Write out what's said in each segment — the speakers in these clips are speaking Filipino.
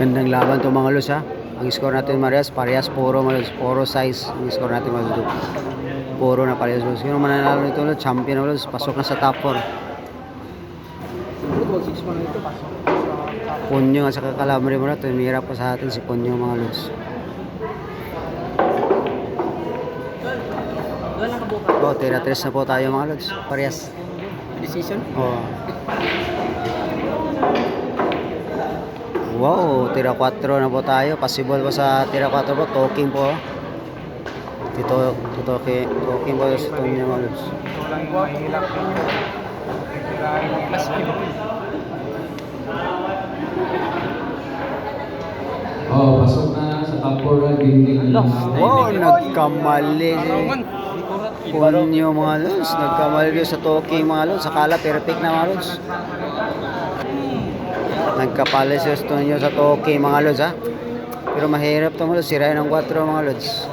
Gandang laban to mga lods ha. Ang score natin parehas puro mga lods, puro size ang score natin mga lods. Puro na parehas lods. Sino mananalo nito lods? Champion na lods, pasok na sa top 4. Punyo at saka Calambre mo na, tumira pa sa atin si Punyo mga lods. Tira 3 na po tayo mga lods, parehas. Decision? Wow, tira 4 na po tayo. Possible po sa tira 4 po. Talking po. Talking po sa Tunyo mga lods. Pasok na sa top 4 dingding. Wow, nagkamali. Punyo mga lods. Nagkamali sa talking mga lods. Akala perfect na mga lods. Nagkapali sa Tunyo sa talking mga lods ha. Pero mahirap ito mga lods. Sirain ng 4 mga lods.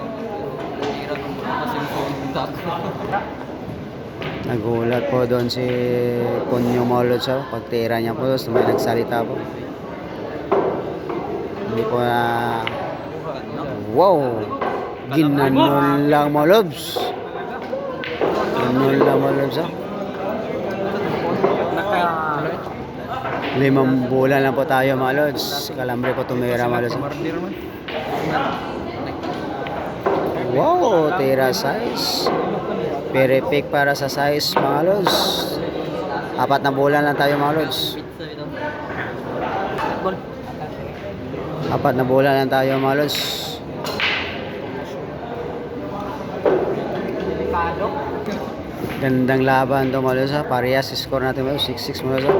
Nagulat po doon si Punyo mga lods ha. Pagtira niya po lods. May nagsalita po. Hindi po na... Wow! Ginanon lang mga lods. Ginanon lang mga lods ha. 5 bulan lang po tayo mga lods. Si Calambre po tumira mga lods. Wow! Tira size. Perfect para sa size mga lods. 4 na bulan lang tayo mga lods. 4 na bulan lang tayo mga lods. Gandang laban to mga lods ha. Parehas score natin mga lods. 6-6 mga lods ha.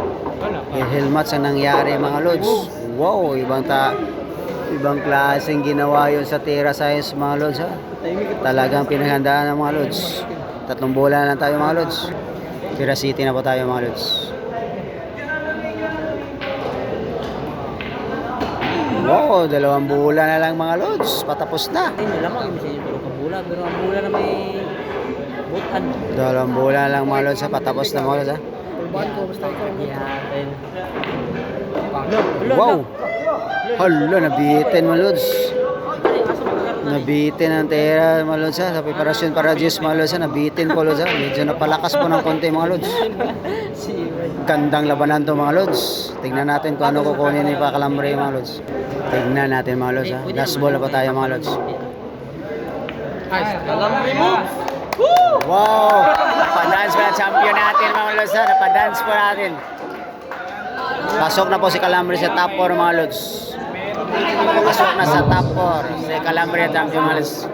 Helmets ang nangyari mga lods. Wow, ibang klaseng ginawa yun sa tira size mga lods ha. Talagang pinaghandaan ng mga lods. 3 bulan lang tayo mga lods. Tira City na po tayo mga lods. Wow, 2 bulan na lang mga lods. Patapos na. Hindi lamang yung message pero kabulan. Pero ang bulan na may butan. 2 bulan lang mga lods ha. Patapos na mga lods ha. Wow! Hala, nabitin mga lods. Nabitin ang tira mga lods ha. Sa preparasyon para juice mga lods ha. Nabitin po lods ha. Medyo napalakas po ng konti mga lods. Gandang labanan to mga lods. Tignan natin kung ano kukunin ni Calambre mga lods. Tignan natin mga lods ha. Last ball na pa tayo mga lods. Calambre mo! Wow! Napadance pa na champion natin mga lods ha. Napadance po natin. Pasok na po si Calambre sa top 4 mga lods. Pasok na sa top 4 si Calambre at champion mga lods.